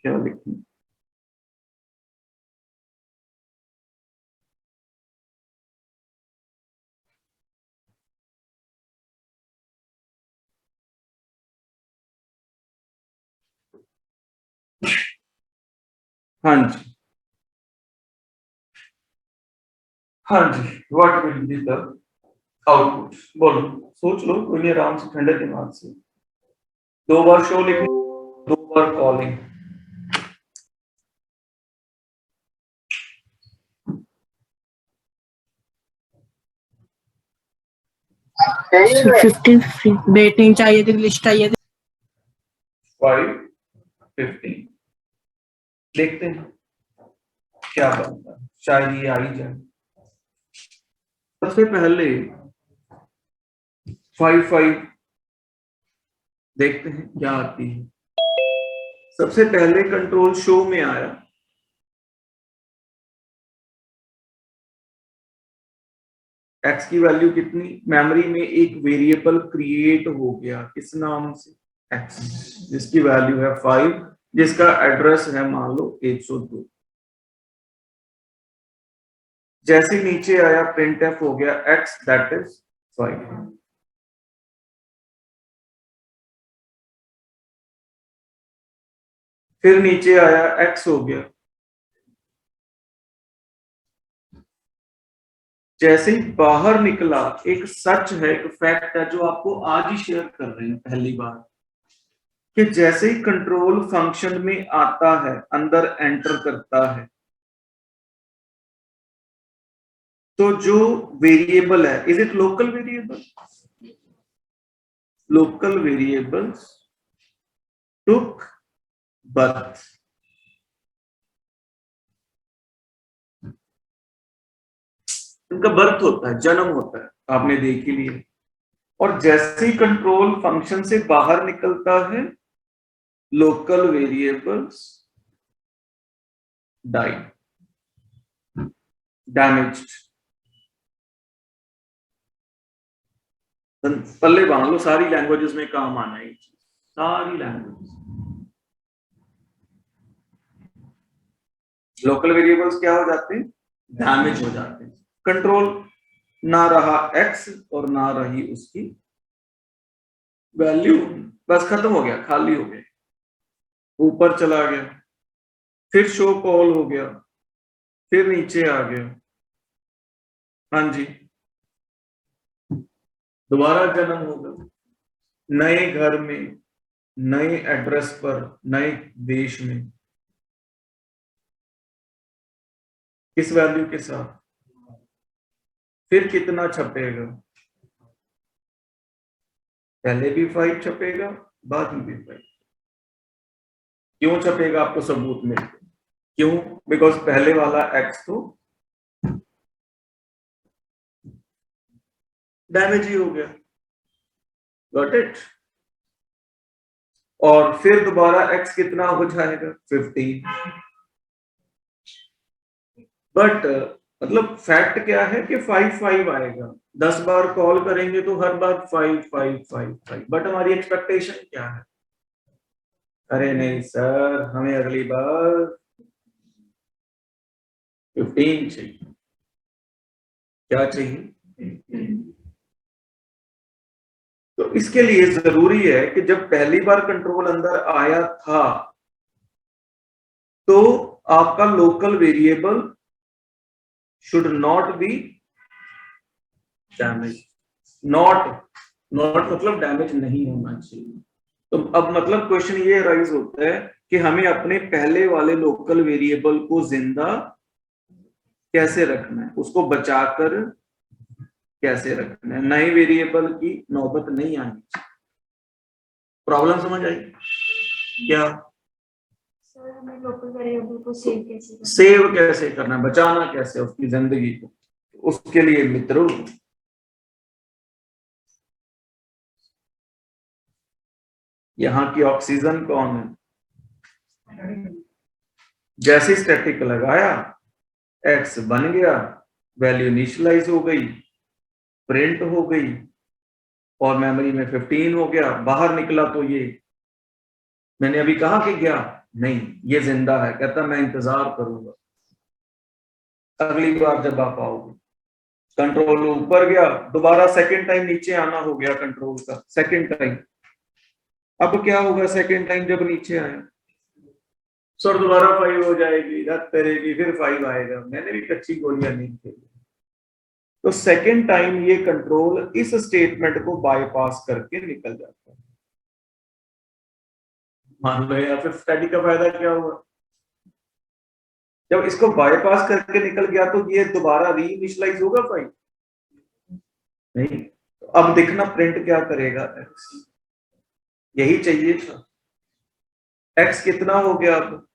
क्या लिखूं? हाँ जी, हाँ जी, what will be the output? बोलो, सोच लो, कोई नहीं, आराम से ठंडे दिमाग से। 2 बार शो लिखनी, 2 बार कॉलिंग। सर 15 वेटिंग चाहिए थी, लिस्ट चाहिए थी। 5 15 देखते हैं क्या बनता है, शायद ये आ ही जाए। सबसे पहले 5 5 देखते हैं क्या आती है। सबसे पहले कंट्रोल शो में आया, एक्स की वैल्यू कितनी, मेमोरी में एक वेरिएबल क्रिएट हो गया, किस नाम से, एक्स, जिसकी वैल्यू है 5, जिसका एड्रेस है मान लो 102। जैसे नीचे आया प्रिंटफ हो गया एक्स दैट इज 5। फिर नीचे आया एक्स हो गया। जैसे ही बाहर निकला, एक सच है, एक फैक्ट है जो आपको आज ही शेयर कर रहे हैं पहली बार, कि जैसे ही कंट्रोल फंक्शन में आता है, अंदर एंटर करता है, तो जो वेरिएबल है, is it local variable? Local variables took birth. उनका बर्थ होता है, जन्म होता है, आपने देख ही लिया। और जैसे ही कंट्रोल फंक्शन से बाहर निकलता है, लोकल वेरिएबल्स डाई, डैमेज्ड। पल्ले बांध लो, सारी लैंग्वेजेस में काम आना है, सारी लैंग्वेजेस। लोकल वेरिएबल्स क्या हो जाते हैं? डैमेज हो जाते हैं। कंट्रोल ना रहा एक्स और ना रही उसकी वैल्यू, बस खत्म हो गया, खाली हो गया, ऊपर चला गया, फिर शो कॉल हो गया, फिर नीचे आ गया। हाँ जी, दोबारा जन्म होगा, नए घर में, नए एड्रेस पर, नए देश में, किस वैल्यू के साथ, फिर कितना छपेगा, पहले भी 5 छपेगा, बाद में भी 5। क्यों छपेगा आपको सबूत में, क्यों? बिकॉज पहले वाला एक्स तो डैमेज ही हो गया, गॉट इट। और फिर दोबारा एक्स कितना हो जाएगा, 15। बट मतलब फैक्ट क्या है कि 5 5 आएगा, 10 बार कॉल करेंगे तो हर बार 5 5 5 5। बट हमारी एक्सपेक्टेशन क्या है? अरे नहीं सर, हमें अगली बार 15 चाहिए। क्या चाहिए? तो इसके लिए जरूरी है कि जब पहली बार कंट्रोल अंदर आया था, तो आपका local variable should not be damage. Not not मतलब डैमेज नहीं होना चाहिए। तो अब मतलब क्वेश्चन ये राइज होता है कि हमें अपने पहले वाले लोकल वेरिएबल को जिंदा कैसे रखना है, उसको बचाकर कैसे रखना है, नए वेरिएबल की नौबत नहीं आनी चाहिए। प्रॉब्लम समझ आई क्या? सर हमें लोकल वेरिएबल को सेव कैसे करना है, बचाना कैसे उसकी जिंदगी को, उसके लिए मित्रों यहाँ की ऑक्सीजन कौन है? जैसे स्टैटिक लगाया, एक्स बन गया, वैल्यू इनिशियलाइज हो गई, प्रिंट हो गई, और मेमोरी में 15 हो गया। बाहर निकला तो ये मैंने अभी कहा कि गया नहीं ये जिंदा है, कहता मैं इंतजार करूंगा अगली बार जब आप आओगे। कंट्रोल ऊपर गया, दोबारा सेकंड टाइम नीचे आना हो गया कंट्रोल का सेकंड टाइम। अब क्या होगा सेकंड टाइम जब नीचे आया, सर दोबारा 5 हो जाएगी, रद्द करेगी, फिर 5 आएगा। मैंने भी कच्ची गोलियां नहीं खेली। तो सेकंड टाइम ये कंट्रोल इस स्टेटमेंट को बाईपास करके निकल जाता है। मान लो या फिर स्टडी का फायदा क्या हुआ, जब इसको बाईपास करके निकल गया तो ये दोबारा रीइनिशियलाइज होगा 5 नहीं। तो अब देखना प्रिंट क्या करेगा, x यही चाहिए था। x कितना हो गया अब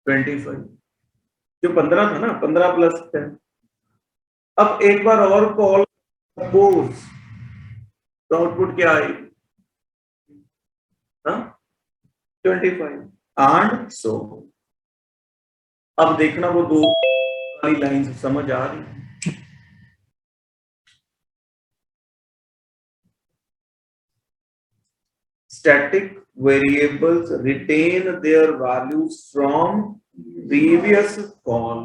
25, जो 15 था ना, 15 प्लस 10। अब एक बार और कॉल सपोज तो आउटपुट क्या आएगी, 25 एंड सो। अब देखना वो दो वाली लाइन समझ आ रही है। Static variables retain their values from previous call।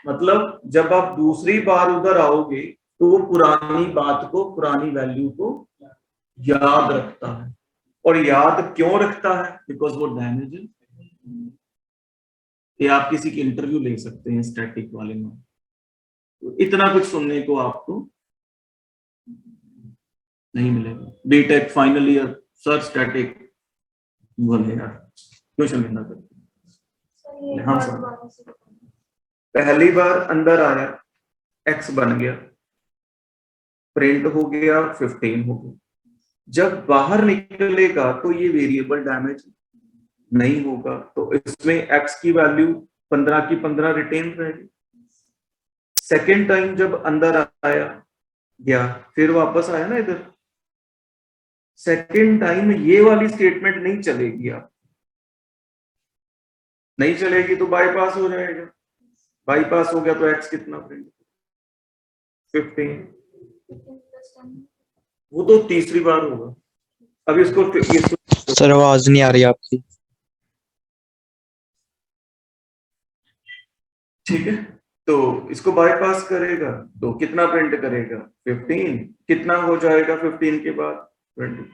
मतलब जब आप दूसरी बार उधर आओगे तो वो पुरानी बात को, पुरानी वैल्यू को याद रखता है। और याद क्यों रखता है, बिकॉज वो डैमेज है। ये आप किसी की इंटरव्यू ले सकते हैं स्टैटिक वाले में, तो इतना कुछ सुनने को आपको नहीं मिलेगा। BTech final year sir static बोले यार क्वेश्चन लेना करते। हाँ सर, पहली बार अंदर आया x बन गया, प्रिंट हो गया 15 हो गया। जब बाहर निकलेगा तो ये वेरिएबल डैमेज नहीं होगा, तो इसमें x की वैल्यू 15 की 15 रिटेन रहेगी। सेकेंड टाइम जब अंदर आया गया, फिर वापस आया ना इधर, सेकेंड टाइम ये वाली स्टेटमेंट नहीं चलेगी। आप नहीं चलेगी तो बाईपास हो जाएगा। बाईपास हो गया तो x कितना प्रिंट 15, वो तो तीसरी बार होगा। अब इसको सर आवाज नहीं आ रही आपकी। ठीक है, तो इसको बाईपास करेगा तो कितना प्रिंट करेगा 15, कितना हो जाएगा 15 के बाद 20।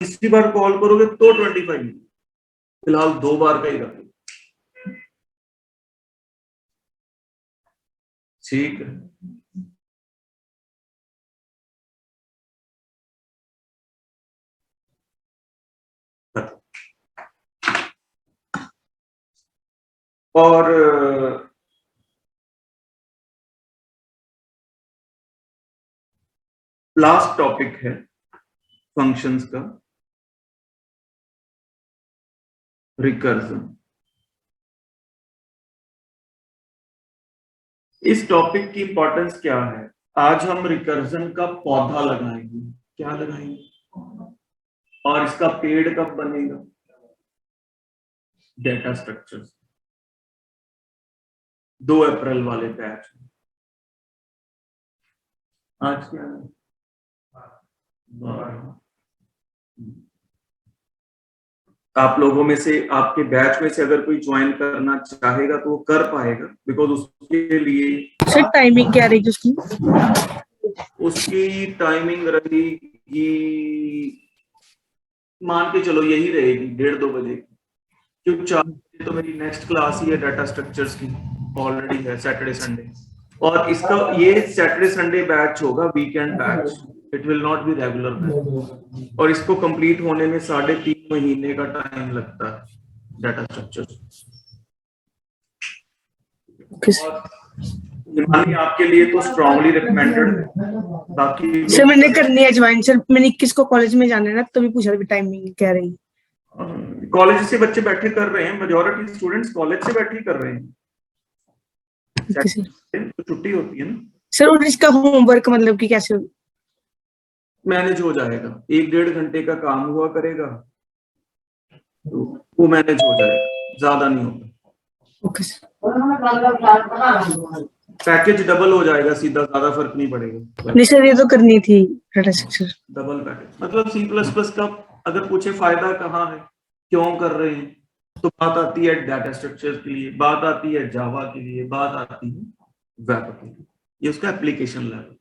तीसरी बार कॉल करोगे तो 25। फिलहाल 2 बार का ही रखें, ठीक है। और लास्ट टॉपिक है फंक्शंस का, रिकर्जन। इस टॉपिक की इंपॉर्टेंस क्या है, आज हम रिकर्जन का पौधा लगाएंगे। क्या लगाएंगे, और इसका पेड़ कब बनेगा, डेटा स्ट्रक्चर्स 2 अप्रैल वाले बैच में। आज क्या है, आप लोगों में से, आपके बैच में से अगर कोई ज्वाइन करना चाहेगा तो वो कर पाएगा, बिकॉज उसके लिए सर टाइमिंग क्या रहेगी उसकी? उसकी टाइमिंग रहेगी, मान के चलो यही रहेगी 1:30-2 बजे की, क्योंकि 4 बजे तो मेरी नेक्स्ट क्लास ही है डाटा स्ट्रक्चर्स की, ऑलरेडी है सैटरडे संडे। और इसका ये सैटरडे संडे बैच होगा, weekend batch, it will not be regular batch. और इसको कंप्लीट होने में 3.5 महीने का टाइम लगता है डाटा स्ट्रक्चर। हिमानी आपके लिए तो स्ट्रांगली रिकमेंडेड है। बाकी सर मैंने करनी है ज्वाइन सर, मैंने 21 को कॉलेज में जाना है ना, तभी पूछा था टाइमिंग क्या रही। कॉलेज से बच्चे बैठे कर रहे हैं, मेजॉरिटी स्टूडेंट्स कॉलेज से बैठे कर रहे हैं, तो छुट्टी होती है ना सर। और इसका होमवर्क मतलब कि कैसे मैनेज हो जाएगा, 1-1.5 घंटे का काम हुआ करेगा तो वो मैनेज हो जाएगा, ज्यादा नहीं होगा। Okay sir. पैकेज डबल हो जाएगा सीधा, ज्यादा फर्क नहीं पड़ेगा। नहीं सर ये तो करनी थी, डाटा स्ट्रक्चर। डबल ब्रैकेट मतलब सी प्लस प्लस का अगर पूछे फायदा कहाँ है, क्यों कर रहे हैं, तो बात आती है डाटा स्ट्रक्चर के लिए, बात आती है जावा के लिए, बात आती है वेब के लिए, ये उसका एप्लीकेशन लेवल।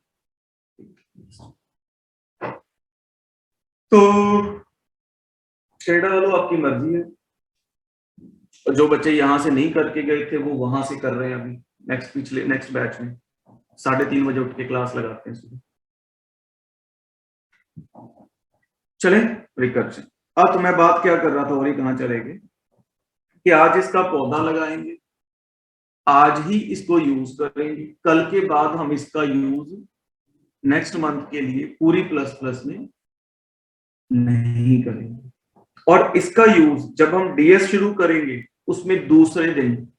तो शेडर वालों आपकी मर्जी है, और जो बच्चे यहां से नहीं करके गए थे वो वहां से कर रहे हैं अभी नेक्स्ट बैच में 3:30 बजे उठ के क्लास लगाते हैं सुबह। चले रिकर्जन। अब तो मैं बात क्या कर रहा था और ये कहां चले गए कि आज इसका पौधा लगाएंगे, आज ही इसको यूज करेंगे, कल के बाद हम इसका यूज नेक्स्ट मंथ के लिए पूरी प्लस प्लस में नहीं करेंगे, और इसका यूज जब हम डीएस शुरू करेंगे उसमें दूसरे दिन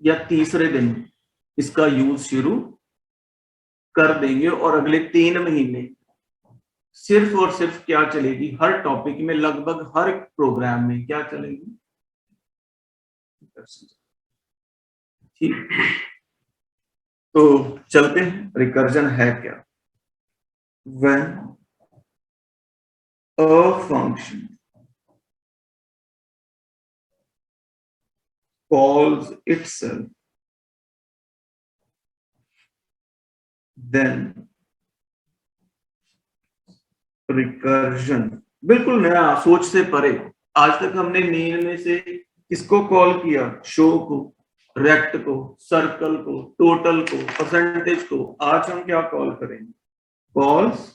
या तीसरे दिन इसका यूज शुरू कर देंगे, और अगले 3 महीने सिर्फ और सिर्फ क्या चलेगी, हर टॉपिक में लगभग हर प्रोग्राम में क्या चलेगी, ठीक। तो चलते हैं, रिकर्जन है क्या। When a function calls itself, then recursion, बिल्कुल नया, सोच से परे। आज तक हमने मेन में से किसको कॉल किया, शो को, रेक्ट को, सर्कल को, टोटल को, परसेंटेज को। आज हम क्या कॉल करेंगे, कॉल्स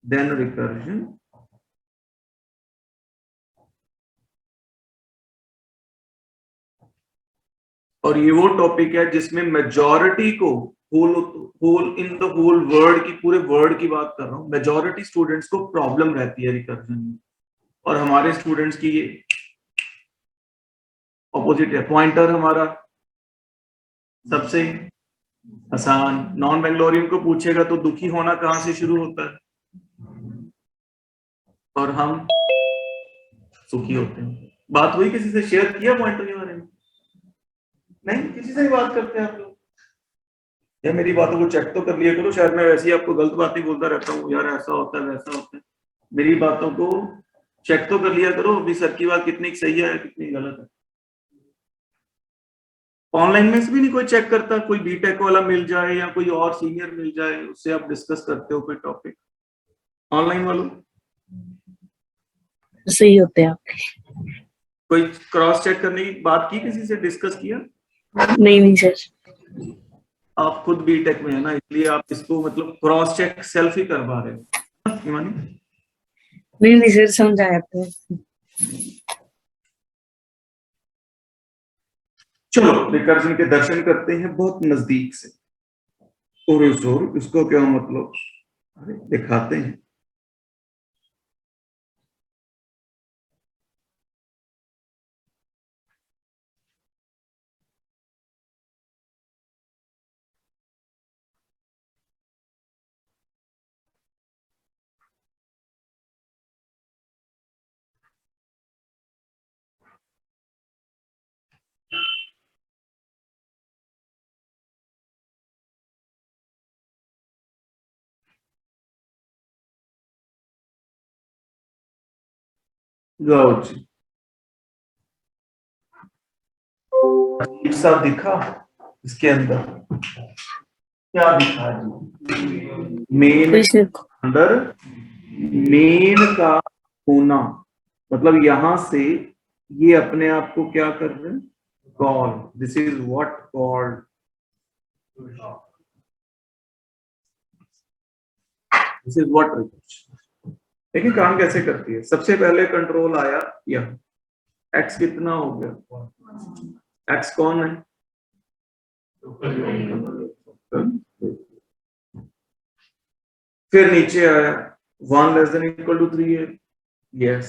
देन रिकर्जन, और ये वो टॉपिक है जिसमें मेजॉरिटी को whole in the whole word की, पूरे वर्ड की बात कर रहा हूं, मेजॉरिटी स्टूडेंट्स को प्रॉब्लम रहती है रिकर्जन में, और हमारे स्टूडेंट्स की ये ऑपोजिट है। पॉइंटर हमारा सबसे आसान, नॉन बेंगलोरियन को पूछेगा तो दुखी होना कहां से शुरू होता है, और हम सुखी होते हैं। बात हुई किसी से, शेयर किया पॉइंटर के बारे में? नहीं, किसी से ही बात करते हैं आप लोग। या मेरी बातों को चेक तो कर लिया करो, शायद मैं वैसे ही आपको गलत बातें बोलता रहता हूँ, यार ऐसा होता है वैसा होता है। मेरी बातों को चेक तो कर लिया करो, अभी सर की बात कितनी सही है कितनी गलत है। ऑनलाइन में से भी नहीं कोई चेक करता, कोई बीटेक वाला मिल जाए या कोई और सीनियर मिल जाए, उससे आप डिस्कस करते हो कोई टॉपिक, ऑनलाइन वालों सही होते हैं आपके। कोई क्रॉस चेक करने की बात की, किसी से डिस्कस किया? नहीं सर। आप खुद बीटेक में है ना, इसलिए आप इसको मतलब क्रॉस चेक सेल्फ ही करवा रहे हो, हिमानी? नहीं सर, समझ आया आपको। चलो रिकर्जन के दर्शन करते हैं बहुत नजदीक से, और इसको क्या मतलब दिखाते हैं। जाओ जी, अजीब सा दिखा इसके अंदर, क्या दिखा जी, मेन अंदर मेन का होना, मतलब यहां से ये अपने आप को क्या कर रहे हैं, call, this is what called, this is what recursion. देखिए काम कैसे करती है। सबसे पहले कंट्रोल आया यह, एक्स कितना हो गया, एक्स कौन है, फिर नीचे आया 1 लेस देन इक्वल टू 3 है, यस,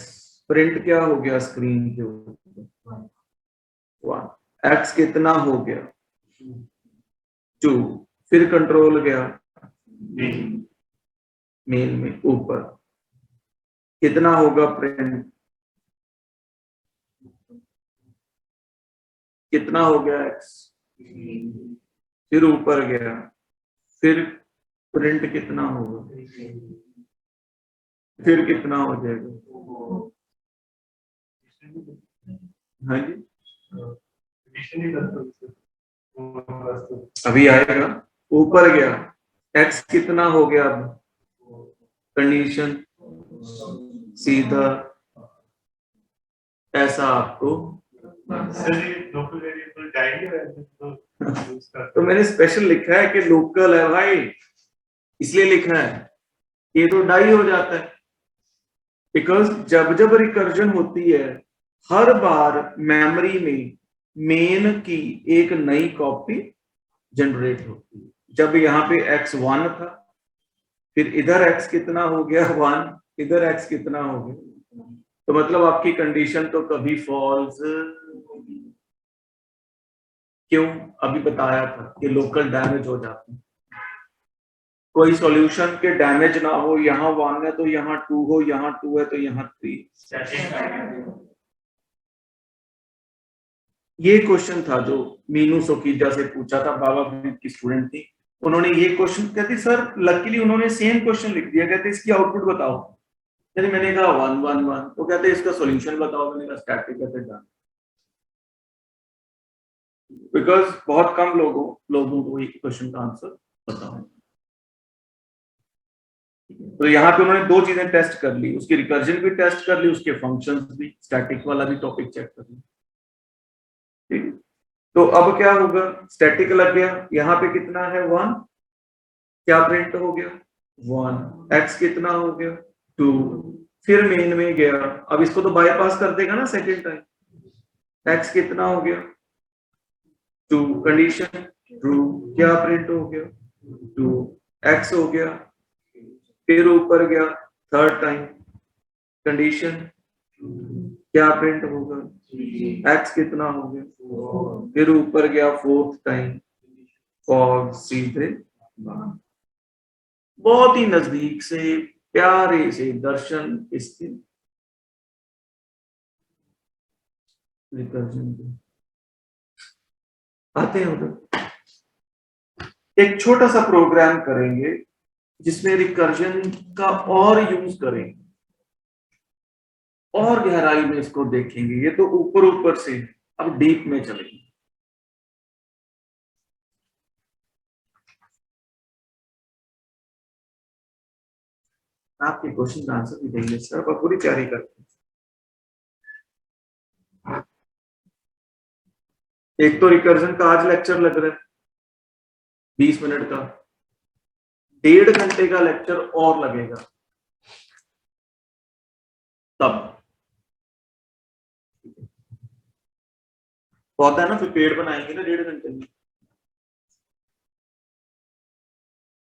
प्रिंट क्या हो गया स्क्रीन के ऊपर, 1, एक्स कितना हो गया 2, फिर कंट्रोल गया मेल में ऊपर, कितना होगा प्रिंट, कितना हो गया एक्स, फिर ऊपर गया, फिर प्रिंट कितना होगा, फिर कितना हो जाएगा? हाँ जी, अभी आएगा, ऊपर गया, x कितना हो गया? अब कंडीशन सीधा ऐसा आपको तो मैंने स्पेशल लिखा है कि लोकल है भाई, इसलिए लिखा है, ये तो डाई हो जाता है बिकॉज जब जब रिकर्जन होती है हर बार मेमोरी में मेन की एक नई कॉपी जनरेट होती है। जब यहाँ पे x1 था, फिर इधर x कितना हो गया 1, इधर x कितना हो गया, तो मतलब आपकी कंडीशन तो कभी फॉल्स होगी। क्यों? अभी बताया था कि लोकल डैमेज हो जाते हैं, कोई सॉल्यूशन के डैमेज ना हो, यहाँ 1 है तो यहाँ 2 हो, यहाँ 2 है तो यहाँ 3। ये क्वेश्चन था जो मीनू सोकीजा से पूछा था, बाबा फरीद की स्टूडेंट थी, उन्होंने ये क्वेश्चन, कहती सर लकीली उन्होंने सेम क्वेश्चन लिख दिया, कहते इसकी आउटपुट बताओ, कहते मैंने कहा 1 1 1, तो कहते इसका सॉल्यूशन बताओ, मैंने कहा स्टैटिक, कहते डन। बिकॉज बहुत कम लोगों को ये क्वेश्चन का आंसर पता है। तो यहाँ पे उन्होंने दो चीजें टेस्ट कर ली, उसकी रिकर्जन भी टेस्ट कर ली, उसके फंक्शंस भी, स्टैटिक वाला भी टॉपिक चेक कर ली। ठीक है, तो अब क्या होगा, स्टैटिक लग गया, यहाँ पे कितना है 1, क्या प्रिंट हो गया 1, x कितना हो गया 2, फिर मेन में गया, अब इसको तो बाईपास कर देगा ना सेकेंड टाइम, x कितना हो गया 2, कंडीशन ट्रू, क्या प्रिंट हो गया 2, x हो गया, फिर ऊपर गया थर्ड टाइम, कंडीशन क्या प्रिंट होगा, x कितना हो गया, फिर ऊपर गया फोर्थ टाइम और सीधे बहुत ही नजदीक से प्यारे से दर्शन इसके रिकर्जन के आते हैं उधर। एक छोटा सा प्रोग्राम करेंगे जिसमें रिकर्जन का और यूज करेंगे और गहराई में इसको देखेंगे, ये तो ऊपर ऊपर से, अब डीप में चलेंगे। आपके क्वेश्चन का आंसर भी देंगे सर, आप पूरी तैयारी करते हैं। एक तो रिकर्जन का आज लेक्चर लग रहा है 20 मिनट का, 1.5 घंटे का लेक्चर और लगेगा तब, होता है ना, फिर पेड़ बनाएंगे ना 1.5 घंटे में,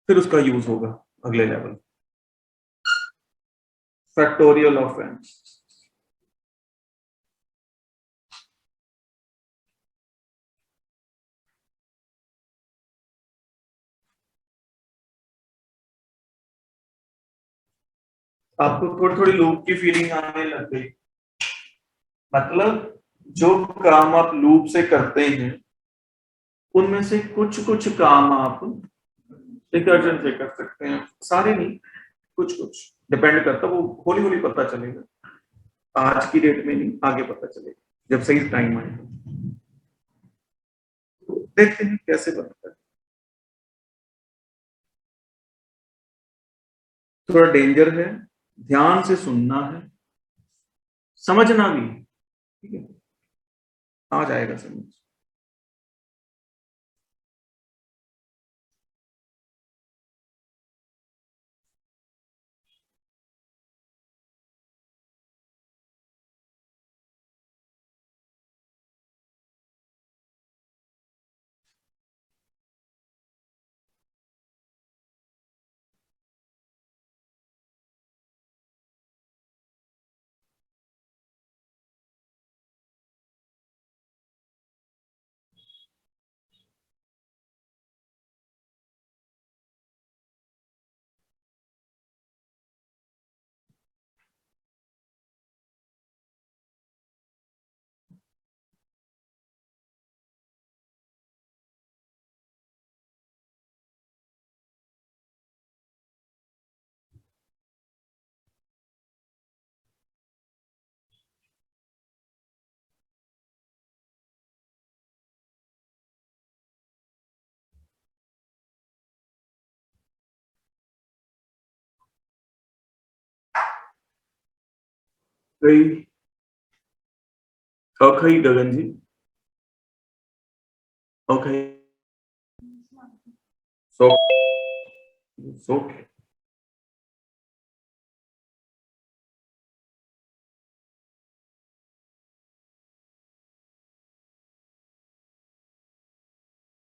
फिर उसका यूज होगा अगले लेवल, फैक्टोरियल ऑफ एन। आपको थोड़ी थोड़ी लूप की फीलिंग आने लग गई, मतलब जो काम आप लूप से करते हैं उनमें से कुछ कुछ काम आप रिकर्जन से कर सकते हैं, सारे नहीं, कुछ कुछ डिपेंड करता, वो हौली हौली पता चलेगा, आज की डेट में नहीं, आगे पता चलेगा जब सही टाइम आएगा। तो देखते हैं कैसे बनता है, थोड़ा डेंजर है, ध्यान से सुनना है, समझना भी, ठीक है, आ जाएगा समझ। गई ओके गगन जी ओके सो सो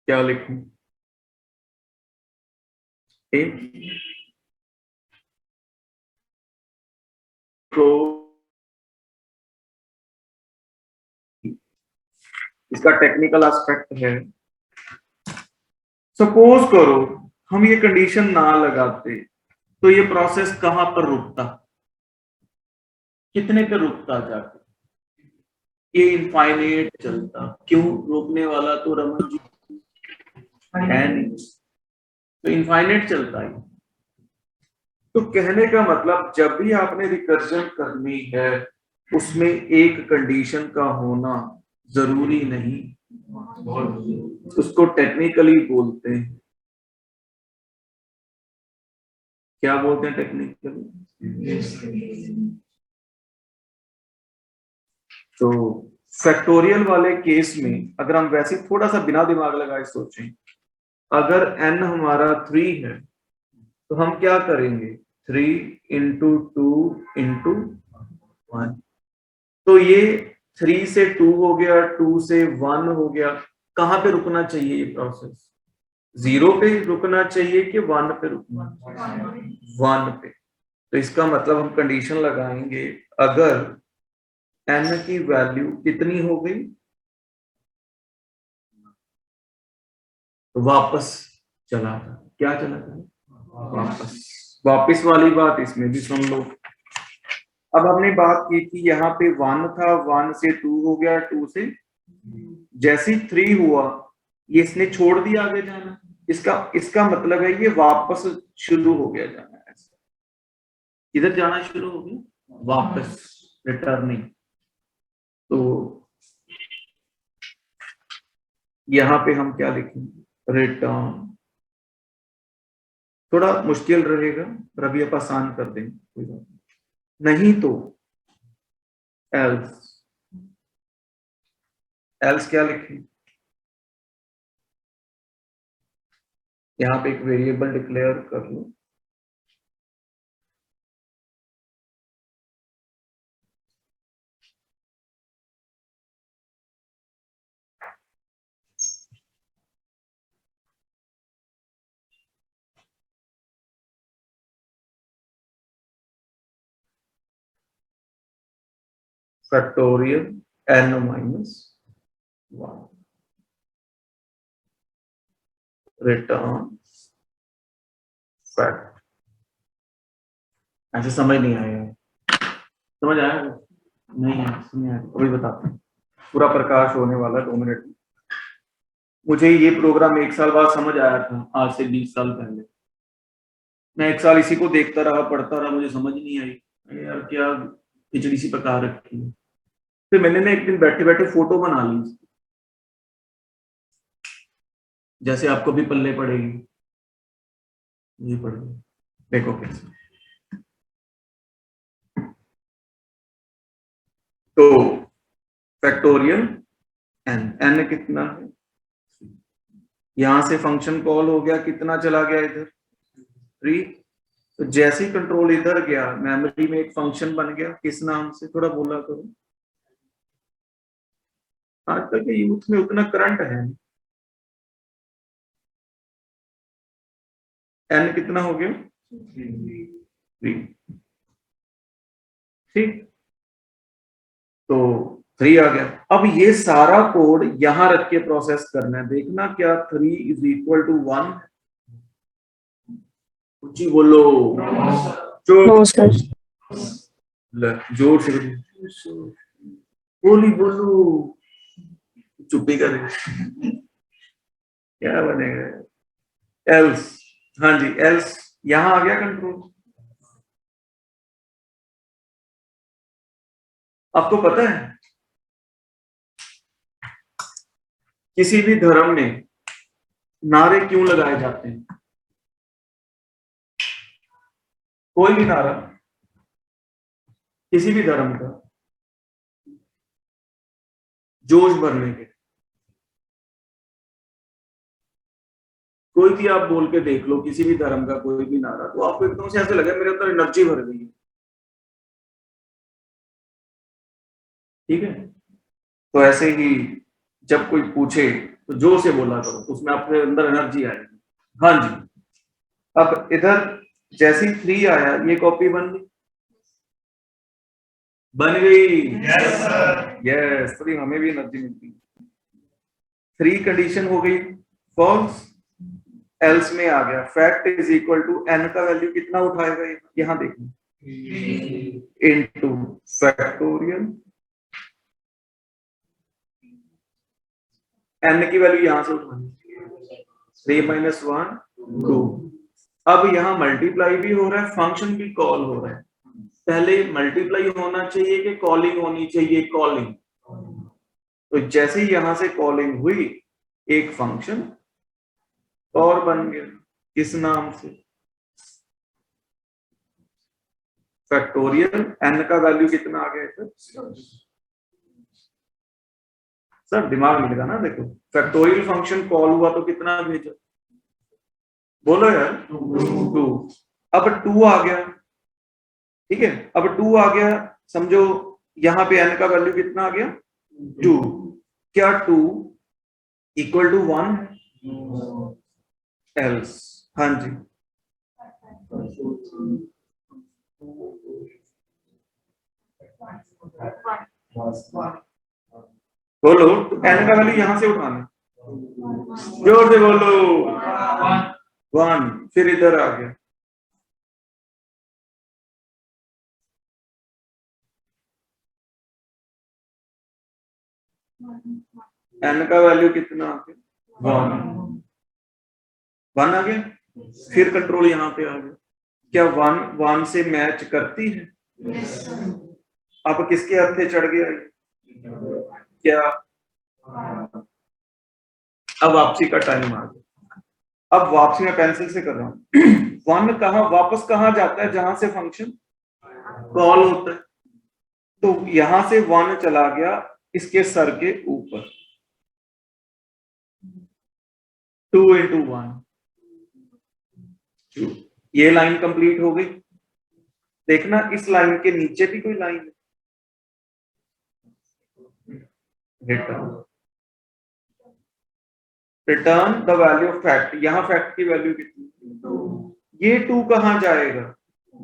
क्या लिखूं तो इसका टेक्निकल एस्पेक्ट है सपोज करो हम ये कंडीशन ना लगाते तो ये प्रोसेस कहां पर रुकता कितने पे रुकता जाके ये इनफाइनाइट चलता क्यों रोकने वाला तो रमन जी है नहीं तो इनफाइनाइट चलता है तो कहने का मतलब जब भी आपने रिकर्जन करनी है उसमें एक कंडीशन का होना जरूरी नहीं उसको टेक्निकली बोलते हैं क्या बोलते हैं टेक्निकली तो फैक्टोरियल वाले केस में अगर हम वैसे थोड़ा सा बिना दिमाग लगाए सोचें अगर n हमारा 3 है तो हम क्या करेंगे 3 इंटू 2 इंटू 1 तो ये 3 से 2 हो गया 2 से 1 हो गया कहां पे रुकना चाहिए ये प्रोसेस 0 पे रुकना चाहिए कि 1 पे रुकना 1 पे तो इसका मतलब हम कंडीशन लगाएंगे अगर n की वैल्यू कितनी हो गई तो वापस चला था क्या चला था वापस वाली बात इसमें भी सुन लो अब हमने बात की थी यहाँ पे 1 था 1 से 2 हो गया 2 से जैसे 3 हुआ ये इसने छोड़ दिया आगे जाना इसका मतलब है ये वापस शुरू हो गया जाना ऐसा किधर जाना शुरू हो गया वापस रिटर्निंग तो यहाँ पे हम क्या लिखेंगे रिटर्न थोड़ा मुश्किल रहेगा पर अभी आप आसान कर देंगे कोई बात नहीं तो एल्स क्या लिखें यहाँ पे एक वेरिएबल डिक्लेयर कर लो factorial n minus 1 return fact ऐसे समझ नहीं आया समझ आया नहीं है समझ आया अभी बताता हूँ पूरा प्रकाश होने वाला 2 मिनट में मुझे ये प्रोग्राम 1 साल बाद समझ आया था आज से 20 साल पहले मैं 1 साल इसी को देखता रहा पढ़ता रहा मुझे समझ नहीं आई यार क्या खिचड़ी सी पका रखी है फिर मैंने ना एक दिन बैठे बैठे फोटो बना ली जैसे आपको भी पल्ले पड़ेगी ये पड़ेगी देखो कैसे तो फैक्टोरियल n कितना है यहां से फंक्शन कॉल हो गया कितना चला गया इधर 3 तो जैसे ही कंट्रोल इधर गया मेमोरी में एक फंक्शन बन गया किस नाम से थोड़ा बोला करो आजकल के यूथ में उतना करंट है n कितना हो गया 3 ठीक तो 3 आ गया अब ये सारा कोड यहां रख के प्रोसेस करना है देखना क्या 3 इज इक्वल टू 1 ऊंची बोलो जोर से बोलो चुप्पी कर क्या बनेगा एल्स हाँ जी एल्स यहां आ गया कंट्रोल आपको पता है किसी भी धर्म में नारे क्यों लगाए जाते हैं कोई भी नारा किसी भी धर्म का, जोश भरने के। कोई भी आप बोल के देख लो, किसी भी धर्म का कोई भी नारा, तो आपको एकदम से ऐसे लगे मेरे अंदर एनर्जी भर गई है। ठीक है, तो ऐसे ही जब कोई पूछे तो जोर से बोला करो, उसमें आपके अंदर एनर्जी आएगी। हाँ जी, अब इधर जैसे ही 3 आया, ये कॉपी बन गई, बन गई। Yes sir. यस, तो हमें भी एनर्जी मिलती है। 3 कंडीशन हो गई फॉल्स, एल्स में आ गया fact is equal to n का वैल्यू कितना उठाएगा, यहां देखना, इनटू फैक्टोरियल, एन की वैल्यू यहां से उठानी, 3 - 1 2। अब यहां मल्टीप्लाई भी हो रहा है, फंक्शन भी कॉल हो रहा है। पहले मल्टीप्लाई होना चाहिए कि कॉलिंग होनी चाहिए, कॉलिंग। तो जैसे ही यहां से कॉलिंग हुई, एक फंक्शन और बन गया, किस नाम से, फैक्टोरियल। एन का वैल्यू कितना आ गया सर दिमाग मिलेगा ना, देखो फैक्टोरियल फंक्शन कॉल हुआ तो कितना भेजा, बोलो यार 2। अब 2 आ गया, ठीक है, अब 2 आ गया, समझो यहां पे एन का वैल्यू कितना आ गया 2। क्या 2 इक्वल टू 1 एल्स? हाँ जी, बोलो, एन का वैल्यू यहां से उठाना, जोर से बोलो 1। फिर इधर आ गया, एन का वैल्यू कितना आ गया 1 आ गया। फिर कंट्रोल यहां पे आ गया, क्या 1 से मैच करती है? अब किसके हथे चढ़ गया क्या? अब वापसी का टाइम आ गया। अब वापसी में पेंसिल से कर रहा हूं। 1 कहां वापस कहां जाता है, जहां से फंक्शन कॉल होता है। तो यहां से 1 चला गया इसके सर के ऊपर, 2 × 1 2। ये लाइन कंप्लीट हो गई। देखना इस लाइन के नीचे भी कोई लाइन है, return the value of fact. यहां फैक्ट की वैल्यू कितनी, ये 2 कहां जाएगा,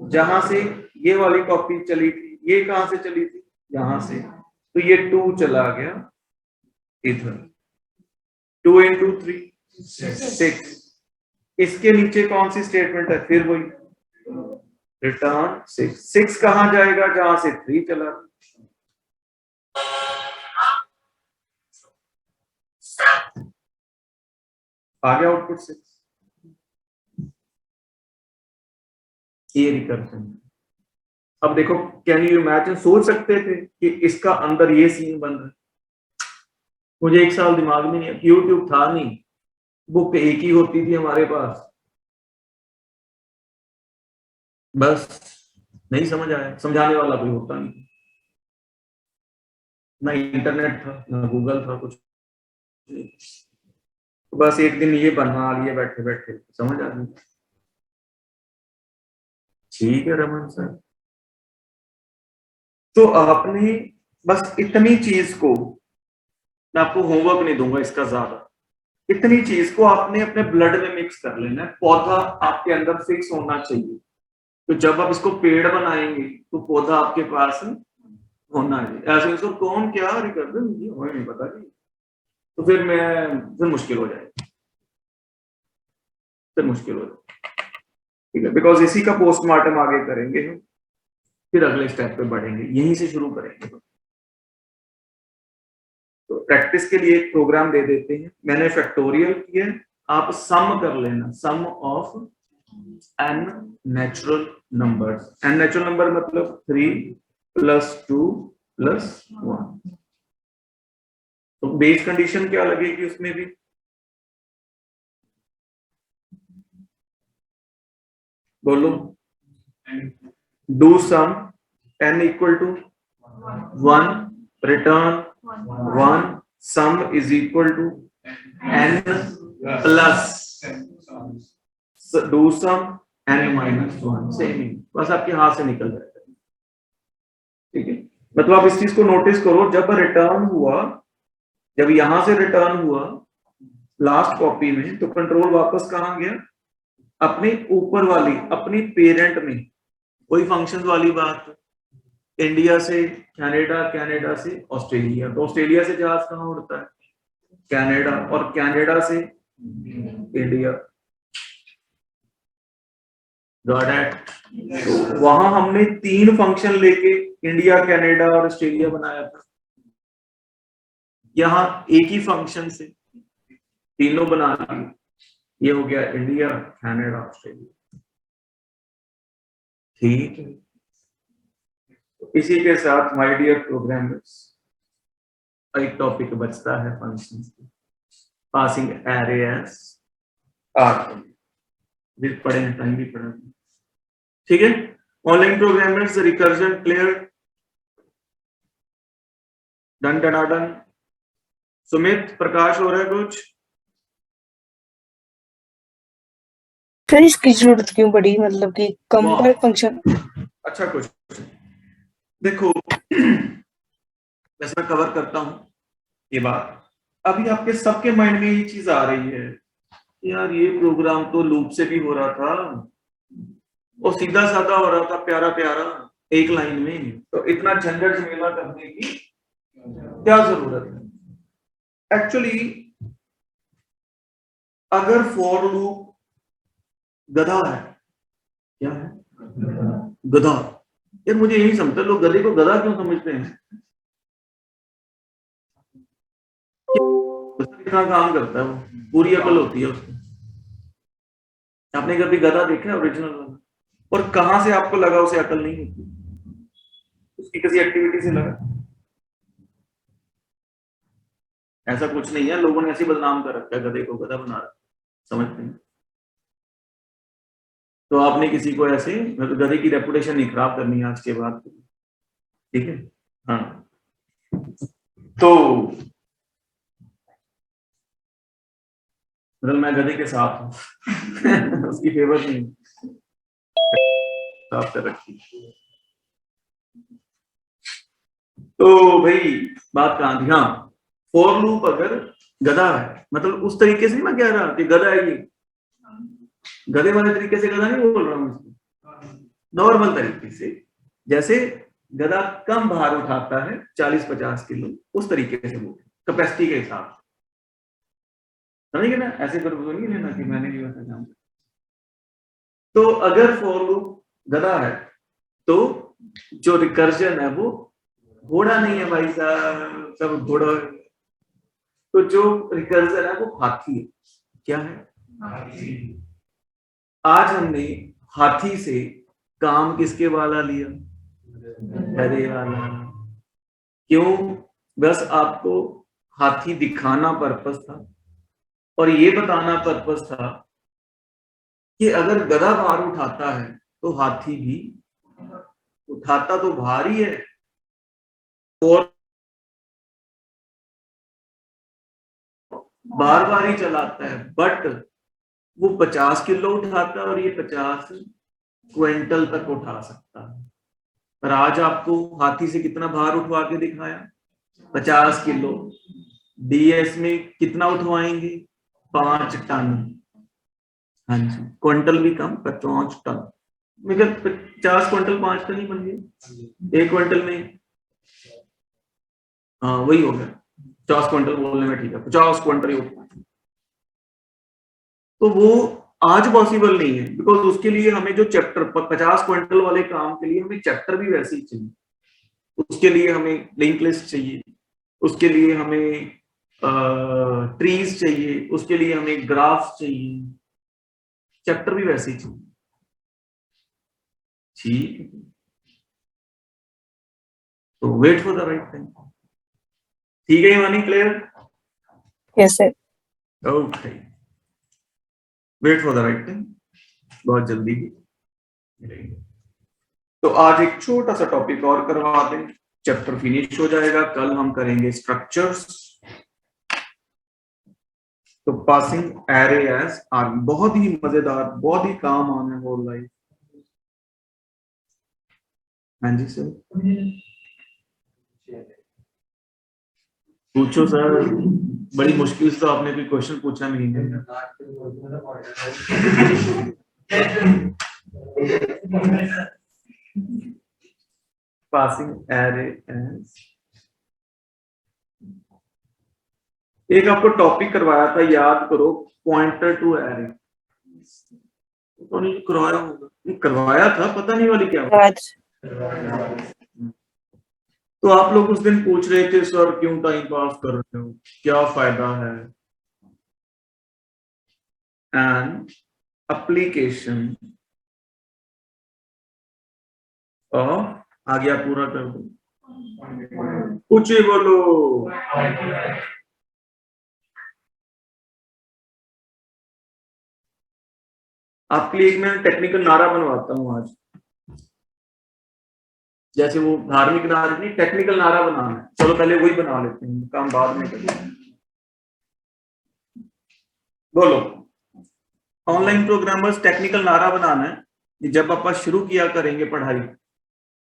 जहां से ये वाली कॉपी चली थी, ये कहां से चली थी, यहां से, तो ये 2 चला गया इधर, 2 × 3 6। इसके नीचे कौन सी स्टेटमेंट है, फिर वही रिटर्न 6। 6 कहां जाएगा, जहां से 3 चला, आ गया आउटपुट 6। ये रिकर्जन। अब देखो, कैन यू इमेजिन, सोच सकते थे कि इसका अंदर ये सीन बन रहा है? मुझे 1 साल दिमाग में नहीं, यूट्यूब था नहीं, बुक एक ही होती थी हमारे पास, बस नहीं समझ आया, समझाने वाला कोई होता नहीं, ना इंटरनेट था ना गूगल था, कुछ तो बस एक दिन ये बना लिए बैठे बैठे, समझ आ गई। ठीक है रमन सर, तो आपने बस इतनी चीज को, मैं आपको होमवर्क नहीं दूंगा इसका ज्यादा, इतनी चीज को आपने अपने ब्लड में मिक्स कर लेना है। पौधा आपके अंदर फिक्स होना चाहिए, तो जब आप इसको पेड़ बनाएंगे तो पौधा आपके पास होना है। ऐसे उसको कौन क्या कर दे, मुझे हमें नहीं पता जी, तो फिर मुश्किल हो जाएगी, फिर मुश्किल हो जाएगी। ठीक है, बिकॉज इसी का पोस्टमार्टम आगे करेंगे हम, फिर अगले स्टेप पे बढ़ेंगे, यहीं से शुरू करेंगे। तो प्रैक्टिस के लिए एक प्रोग्राम दे देते हैं, मैंने फैक्टोरियल किया, आप सम कर लेना, sum of n natural numbers. n natural number मतलब 3 + 2 + 1। तो बेस कंडीशन क्या लगेगी उसमें भी, बोलो, do sum n equal to 1, return 1, sum is equal to n plus do sum n minus 1, same ही, बस आपके हाथ से निकल जाएगा। ठीक है, मतलब आप इस चीज को नोटिस करो, जब रिटर्न हुआ, जब यहां से रिटर्न हुआ लास्ट कॉपी में, तो कंट्रोल वापस कहां गया? अपने ऊपर वाली, अपनी पेरेंट में। कोई फंक्शंस वाली बात, इंडिया से कनाडा, कनाडा से ऑस्ट्रेलिया, तो ऑस्ट्रेलिया से जहाज कहां उड़ता है? कनाडा, और कनाडा से इंडिया। Got it? वहां हमने 3 फंक्शन लेके इंडिया, कनाडा और ऑस्ट्रेलिया बनाया था। यहाँ एक ही फंक्शन से तीनों बना लिए, ये हो गया इंडिया, कनाडा, ऑस्ट्रेलिया। ठीक है, इसी के साथ माय डियर प्रोग्रामर्स एक टॉपिक बचता है फंक्शंस की, पासिंग एरे एज आर, भी पढ़े हैं, टाइम भी पढ़ा। ठीक है, online programmers, recursion clear, done done done. Sumit, Prakash, हो रहा है कुछ? फिर इसकी जरूरत क्यों पड़ी, मतलब कि कंपेयर फंक्शन? अच्छा, कुछ देखो, वैसे मैं कवर करता हूं ये बात। अभी आपके सबके माइंड में ये चीज आ रही है, यार ये प्रोग्राम तो लूप से भी हो रहा था और सीधा साधा हो रहा था, प्यारा प्यारा एक लाइन में, तो इतना झंझट झमेला करने की क्या जरूरत है? एक्चुअली अगर फॉर लूप गधा है, क्या है? गधा। यार मुझे यही समझता, लोग गधे को गधा क्यों समझते हैं? कितना काम करता है वो, पूरी अकल होती है उसको। आपने कभी गधा देखा है ओरिजिनल वाला? और कहां से आपको लगा उसे अकल नहीं होती? उसकी किसी एक्टिविटी से लगा? ऐसा कुछ नहीं है, लोगों ने ऐसे बदनाम कर रखा है, गधे को गधा बना रखा, समझते हैं? तो आपने किसी को ऐसे, मतलब गधे की रेपुटेशन नहीं खराब करनी आज के बाद, ठीक है? हाँ, तो मतलब मैं गधे के साथ हूँ उसकी फेवर नहीं साफ कर रखी। तो भाई बात कहां थी? हाँ, फॉर लूप अगर गधा है, मतलब उस तरीके से नहीं मैं कह रहा कि गधा है, ये गधे वाले तरीके से गधा नहीं बोल रहा हूँ, नॉर्मल तरीके से, जैसे गधा कम भार उठाता है 40-50 किलो, उस तरीके से बोल, कैपेसिटी के हिसाब से, समझिए ना? ऐसे कर नहीं लेना कि मैंने भी वैसा काम। तो अगर फॉर लूप गधा है, तो जो रिकर्जन है वो घोड़ा नहीं है भाई साहब, सब घोड़ा। तो जो रिकर्जन है वो हाथी है। क्या है? आज हमने हाथी से काम किसके वाला लिया? गधे वाला। क्यों? बस आपको हाथी दिखाना पर्पस था, और ये बताना पर्पस था कि अगर गधा भार उठाता है तो हाथी भी उठाता तो भार ही है, और बार बार ही चलाता है, बट वो 50 किलो उठाता है और ये 50 क्विंटल तक उठा सकता है। पर आज आपको हाथी से कितना भार उठवा के दिखाया? 50 किलो। डीएस में कितना उठवाएंगे? 5 टन। हाँ जी, क्विंटल भी कम, 5 टन। मतलब 50 क्विंटल 5 टन ही बन गए एक क्विंटल में। हाँ वही हो गया, 50 क्विंटल बोलने में ठीक है, 50 क्विंटल ही उठवा। तो वो आज पॉसिबल नहीं है, बिकॉज उसके लिए हमें जो चैप्टर 50 क्विंटल वाले काम के लिए हमें चैप्टर भी वैसे ही चाहिए, उसके लिए हमें लिंक लिस्ट चाहिए, उसके लिए हमें ट्रीज चाहिए, उसके लिए हमें ग्राफ चाहिए, चैप्टर भी वैसे ही चाहिए। ठीक, तो wait for the right time. ठीक है Mani, clear? Yes sir. Okay, wait for the right time, बहुत जल्दी मिलेंगे। तो आज एक छोटा सा टॉपिक और करवा दें, चैप्टर फिनिश हो जाएगा। कल हम करेंगे स्ट्रक्चर्स। तो पासिंग एरे एज आर्मी, बहुत ही मजेदार, बहुत ही काम आने होल लाइफ। हाँ जी सर, पूछो सर, बड़ी मुश्किल से तो आपने कोई क्वेश्चन पूछा नहीं है। पासिंग एरे एज, एक आपको टॉपिक करवाया था, याद करो, पॉइंटर टू एरे। तो नहीं करवाया होगा, नहीं करवाया था, पता नहीं वाली क्या। तो आप लोग उस दिन पूछ रहे थे सर क्यों टाइम पास कर रहे हो, क्या फायदा है। एंड एप्लीकेशन और आ गया, पूरा कर दो, कुछ ही बोलो। आपके लिए एक मैं टेक्निकल नारा बनवाता हूं आज, जैसे वो धार्मिक नारा नहीं, टेक्निकल नारा बनाना है। चलो पहले वही बना लेते हैं, काम बाद में करेंगे। बोलो, ऑनलाइन प्रोग्रामर्स टेक्निकल नारा बनाना है। जब आप शुरू किया करेंगे पढ़ाई,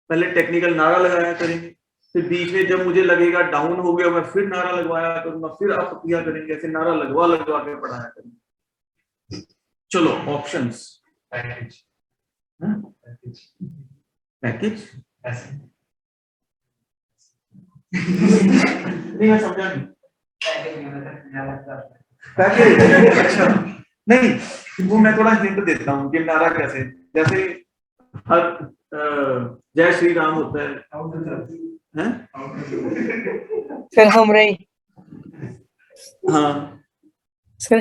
पहले टेक्निकल नारा लगाया करेंगे, फिर बीच में जब मुझे लगेगा डाउन हो गया, मैं फिर नारा लगवाया करूंगा, फिर आप किया करेंगे, ऐसे नारा लगवा लगवा के पढ़ाया करेंगे। चलो ऑप्शंस, पैकेज नहीं, मैं समझा नहीं। पैकेज, अच्छा नहीं, वो मैं थोड़ा हिंट देता हूँ कि नारा कैसे, जैसे हर जय श्री राम होता है? सर हमरे, हाँ सर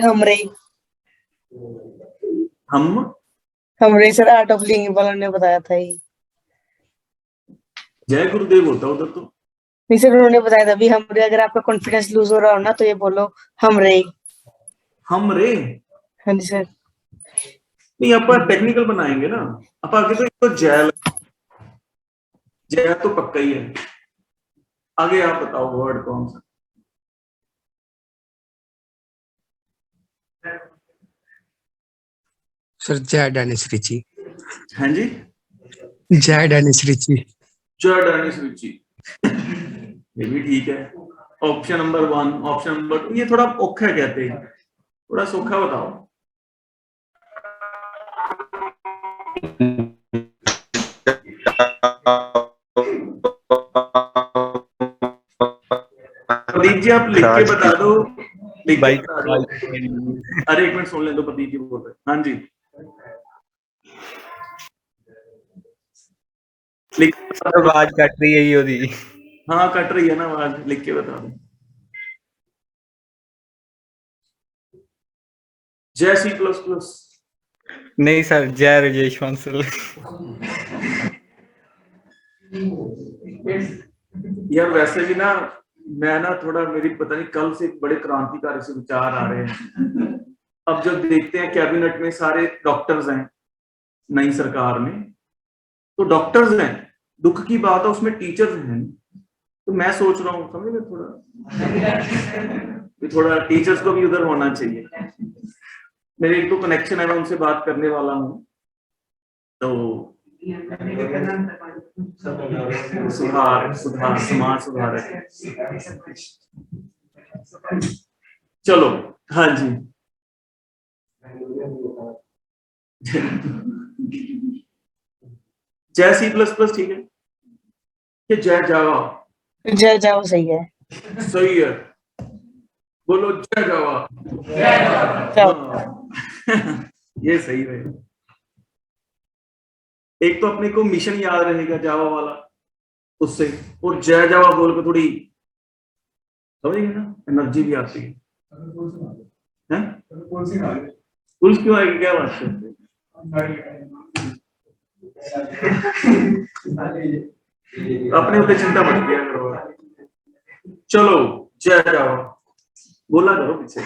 हमरे सर आर्ट ऑफ लिविंग वालों ने बताया था ये। जय गुरुदेव होता उधर तो नहीं सर, उन्होंने बताया था भी हमरे, अगर आपका कॉन्फिडेंस लूज हो रहा हो ना तो ये बोलो हमरे। हाँ जी सर। नहीं, आप टेक्निकल बनाएंगे ना, आप आगे तो जय तो पक्का ही है। आगे आप बताओ वर्ड कौन सा। सर जय डेनिस रिची। हाँ जी, जय डेनिस रिची। जय डेनिस रिची, ये भी ठीक है। ऑप्शन नंबर 1, ऑप्शन नंबर 2, ये थोड़ा औखा कहते हैं, थोड़ा सौखा बताओ। प्रदीप जी आप लिख के बता दो, लिख के बता दो। अरे एक मिनट सुन ले दो, प्रदीप जी बोल रहे। हाँ जी, लिख, आवाज कट रही है ये होती। हाँ कट रही है ना आवाज, लिख के बता दो। जय C++। नहीं सर, जय राजेश बांसल। यार वैसे भी ना, मैं ना थोड़ा, मेरी पता नहीं कल से बड़े क्रांतिकारी से विचार आ रहे हैं। अब जब देखते हैं कैबिनेट में सारे डॉक्टर्स हैं नई सरकार में, तो डॉक्टर्स हैं, दुख की बात है उसमें टीचर्स हैं। तो मैं सोच रहा हूँ, समझ में थोड़ा टीचर्स को भी उधर होना चाहिए। मेरे एक तो कनेक्शन है, मैं उनसे बात करने वाला हूँ, तो सुधार समाज सुधारक। चलो हाँ जी, जय C++ ठीक है कि जय जावा? जय जावा सही है। सही है, बोलो जय जावा। ये सही रहेगा। एक तो अपने को मिशन याद रहेगा जावा वाला उससे, और जय जावा बोल के थोड़ी समझेंगे ना, एनर्जी भी आती है। पुलिस क्यों आएगी, क्या बात करते हैं? अपने ऊपर चिंता मत किया करो। चलो जय जावा बोला करो पीछे।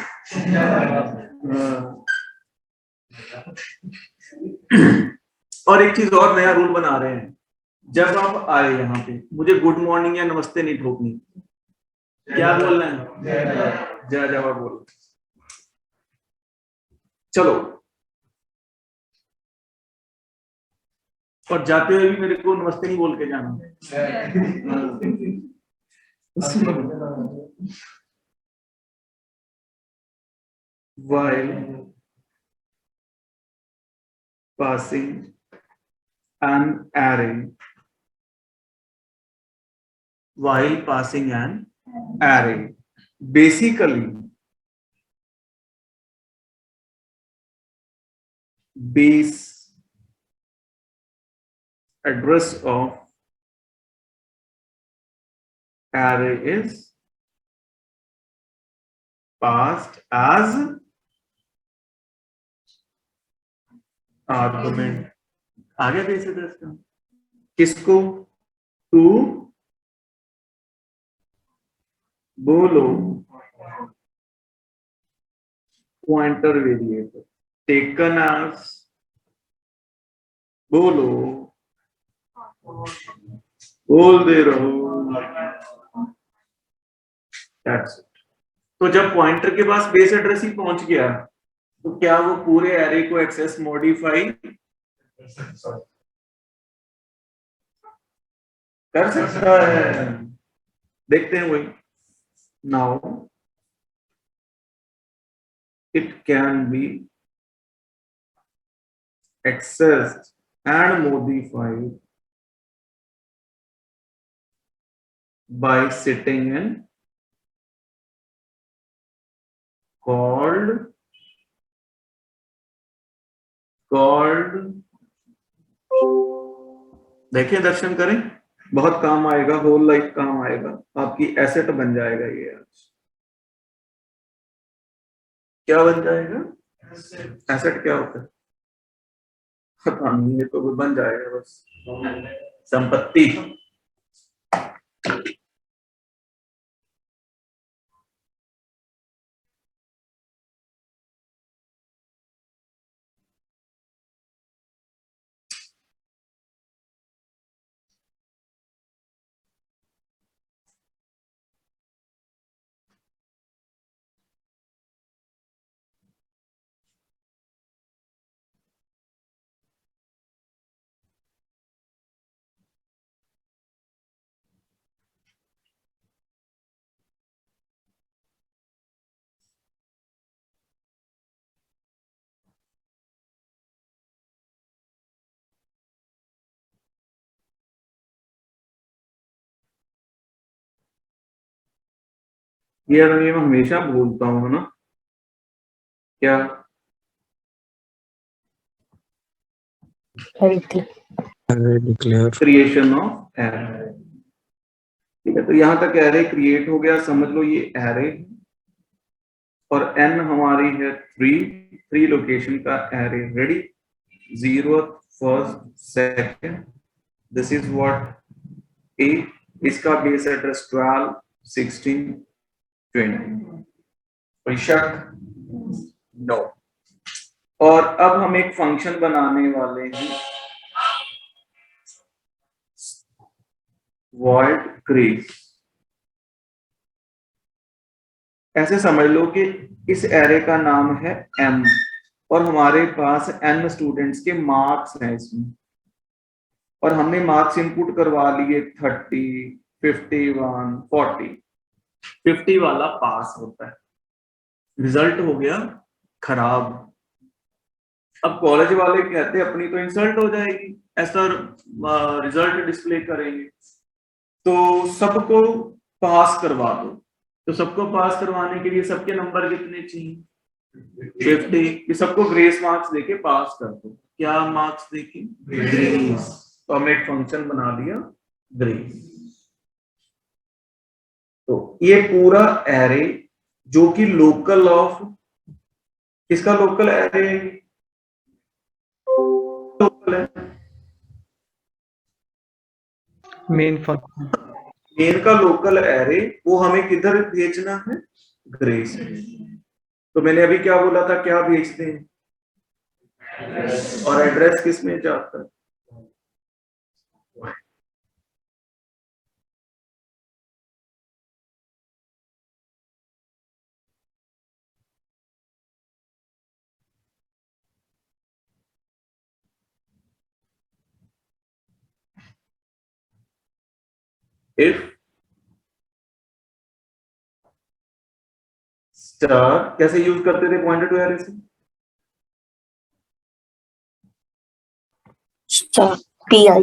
और एक चीज और, नया रूल बना रहे हैं, जब आप आए यहाँ पे मुझे गुड मॉर्निंग या नमस्ते नहीं ठोकनी, क्या बोलना है? जय जवाब बोलो। चलो, और जाते हुए भी मेरे को नमस्ते नहीं बोल के जाना। While passing an array, while passing an array, basically base address of array is passed as argument। आगे बेस एड्रेस का किसको? टू, बोलो, पॉइंटर वेरिएबल टेकन एज, बोलो, बोल दे रहो। That's it। तो जब पॉइंटर के पास बेस एड्रेस ही पहुंच गया तो क्या वो पूरे एरे को एक्सेस मॉडिफाई कर सकता है? देखते हैं वही। Now it can be accessed and modified by sitting in called देखिए, दर्शन करें, बहुत काम आएगा, होल लाइफ काम आएगा, आपकी एसेट बन जाएगा ये आज। क्या बन जाएगा? एसेट क्या होता है? पता नहीं, ये तो बन जाएगा बस, संपत्ति। ये मैं हमेशा भूलता हूँ ना, क्या? array declare creation of array. ठीक है, तो यहां तक एरे क्रिएट हो गया, समझ लो ये एरे, और n हमारी है 3 लोकेशन का array ready, 0th, 1st, 2nd, this is what ए, इसका बेस एड्रेस 12, 16, 20। कोई शक? नो। और अब हम एक फंक्शन बनाने वाले हैं, void crease। ऐसे समझ लो कि इस एरे का नाम है m और हमारे पास n स्टूडेंट्स के मार्क्स हैं इसमें, और हमने मार्क्स इनपुट करवा लिए 30, 51, 40। 50 वाला पास होता है, रिजल्ट हो गया खराब। अब कॉलेज वाले कहते हैं अपनी तो इंसल्ट हो जाएगी, ऐसा रिजल्ट डिस्प्ले करेंगे, तो सबको पास करवा दो। तो सबको पास करवाने के लिए सबके नंबर कितने चाहिए? 50। कि सबको ग्रेस मार्क्स देके पास कर दो। क्या मार्क्स देके? ग्रेस। तो हमने एक फंक्शन बना दिया ग्रेस। तो ये पूरा एरे जो कि लोकल ऑफ, किसका लोकल एरे है? लोकल है मेन फंक्शन। मेन का लोकल एरे, वो हमें किधर भेजना है? ग्रेस। तो मैंने अभी क्या बोला था, क्या भेजते हैं? और एड्रेस किस में जाता है? इफ स्टार, कैसे यूज करते थे पॉइंटर टू एरे से? स्टार PI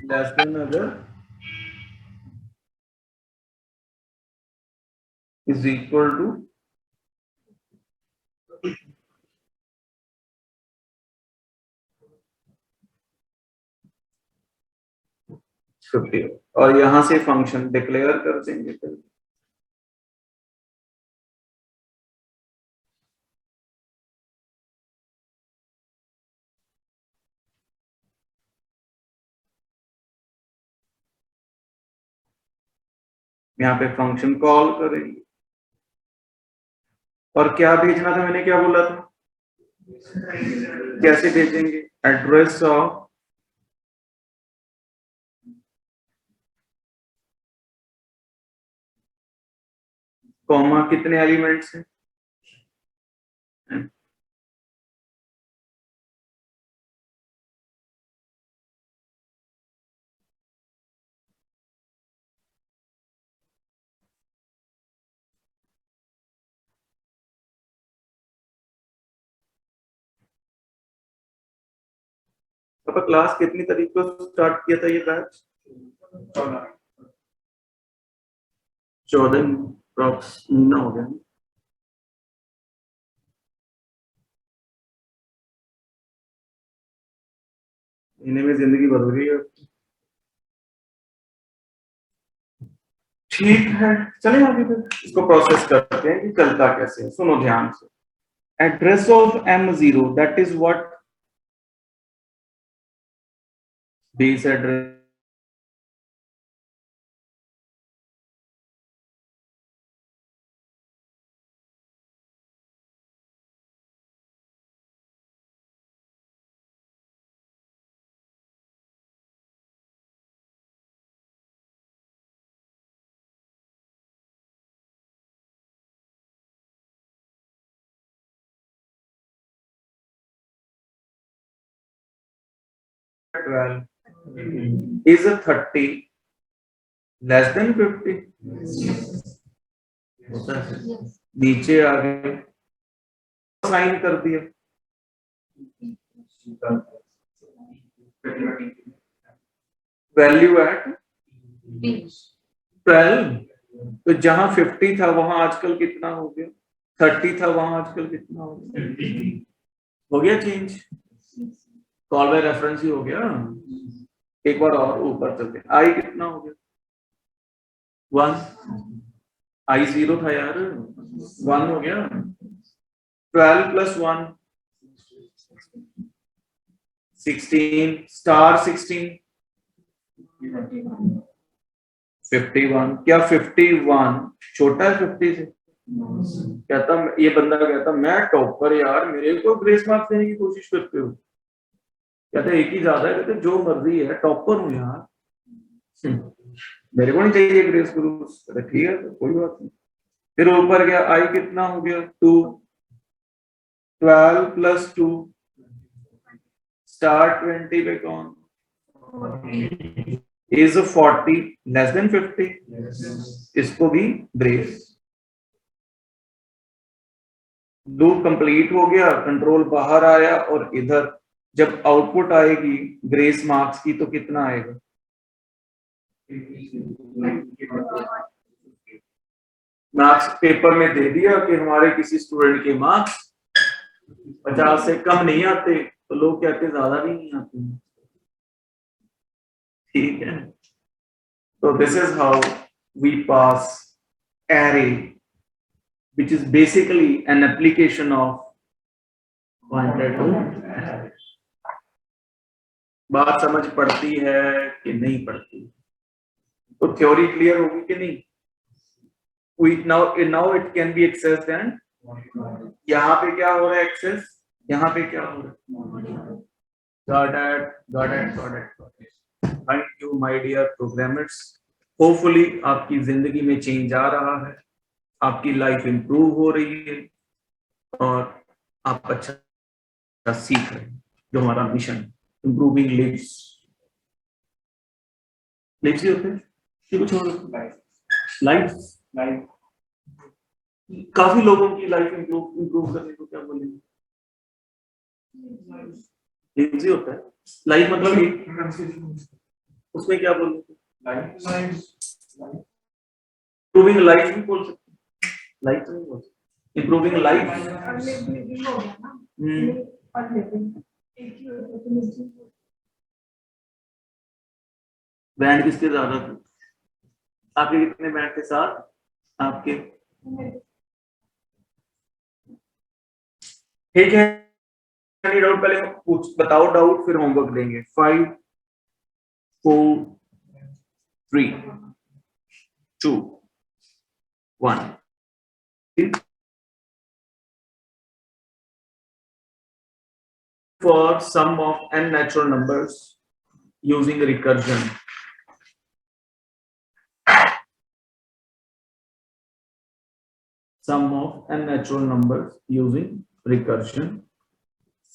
लेस देन अगर इज इक्वल टू 50 और यहां से फंक्शन डिक्लेयर कर देंगे। यहाँ पे फंक्शन कॉल करेंगे और क्या भेजना था, मैंने क्या बोला था, कैसे भेजेंगे? एड्रेस ऑफ कॉमा कितने एलिमेंट्स हैं? अब क्लास कितनी तारीख को स्टार्ट किया था ये बैच? 14 अप्रॉक्स महीना हो गया। महीने में जिंदगी बदल गई है। ठीक है, चलिए आगे फिर इसको प्रोसेस करते हैं कि चलता कैसे है। सुनो ध्यान से, address of M0 that is what, base address is a 30 less than 50? नीचे आ गए, साइन कर दिया, वैल्यू एट 12। तो जहां 50 था वहां आजकल कितना हो गया? 30 था वहां आजकल कितना हो गया? हो गया चेंज, कॉल बाय रेफरेंस ही हो गया। एक बार और ऊपर चलते, आई कितना हो गया? 1, आई 0 था यार, 1 हो गया। 12 प्लस 1 16, स्टार 16 51। क्या 51 छोटा है 50 से? कहता, ये बंदा कहता मैं टॉपर यार, मेरे को ग्रेस मार्क्स देने की कोशिश करते हो। कहते एक ही ज्यादा है, कहते जो मर्जी है, टॉपर हूं यार, मेरे को नहीं चाहिए ग्रेस ग्रुप। ठीक है, तो कोई बात नहीं। फिर ऊपर गया, आई कितना हो गया? 2, 12 प्लस 2 स्टार 20 पे कौन? Is 40 less than 50? इसको भी ब्रेस। लूप कंप्लीट हो गया, कंट्रोल बाहर आया, और इधर जब आउटपुट आएगी ग्रेस मार्क्स की तो कितना आएगा? मार्क्स पेपर में दे दिया कि हमारे किसी स्टूडेंट के मार्क्स 50 से कम नहीं आते, तो लोग कहते ज्यादा भी नहीं आते। ठीक है, तो this is how we pass array, which is basically an application of pointer to array। बात समझ पड़ती है कि नहीं पड़ती? तो थ्योरी क्लियर होगी कि नहीं? now it can be accessed, and यहाँ पे क्या हो रहा है एक्सेस, यहाँ पे क्या हो रहा है? got it। Thank you my dear programmers। Hopefully आपकी जिंदगी में चेंज आ रहा है, आपकी लाइफ इंप्रूव हो रही है, और आप अच्छा सीख रहे हैं, जो हमारा mission improving lives lives he होते हैं कि कुछ और लाइफ काफी लोगों की लाइफ इंप्रूव करने को क्या बोलेंगे लिव्स ही होता है लाइफ मतलब उसमें क्या बोलेंगे इंप्रूविंग लाइफ भी बोल सकते हैं लाइफ तो नहीं बोल सकते इंप्रूविंग लाइफ लिविंग हो गया ना और लिविंग एक ही होता है तो लिविंग बैंड किसके ज्यादा थे आपके कितने बैंड थे साथ आपके ठीक है एनी डाउट पहले पूछ बताओ डाउट फिर होमवर्क देंगे 5 4 3 2 1 for sum of n natural numbers using recursion sum of n natural numbers using recursion.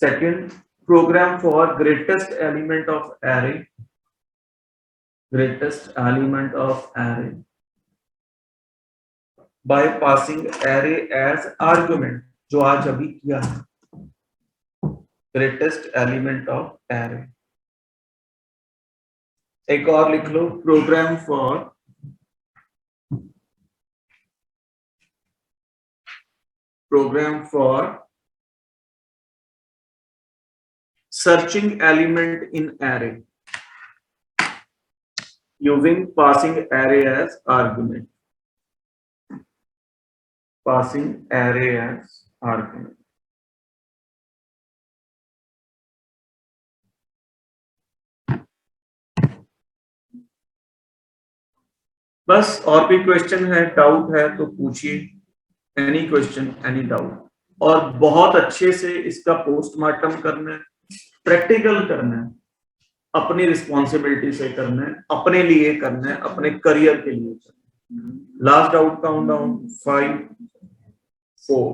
Second, program for greatest element of array. Greatest element of array by passing array as argument. जो आज अभी किया है. Greatest element of array. एक और लिख लो program for searching element in array using passing array as argument. Passing array as argument. बस और भी क्वेश्चन है डाउट है तो पूछिए एनी क्वेश्चन एनी डाउट और बहुत अच्छे से इसका पोस्टमार्टम करना है प्रैक्टिकल करना है अपनी रिस्पॉन्सिबिलिटी से करना है अपने लिए करना है अपने करियर के लिए करना है last out count down 5 4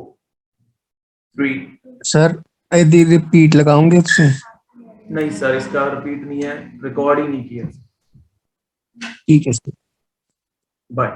3 sir यदि रिपीट लगाऊंगे उससे नहीं सर इसका रिपीट नहीं है रिकॉर्ड ही नहीं किया ठीक है सर बाय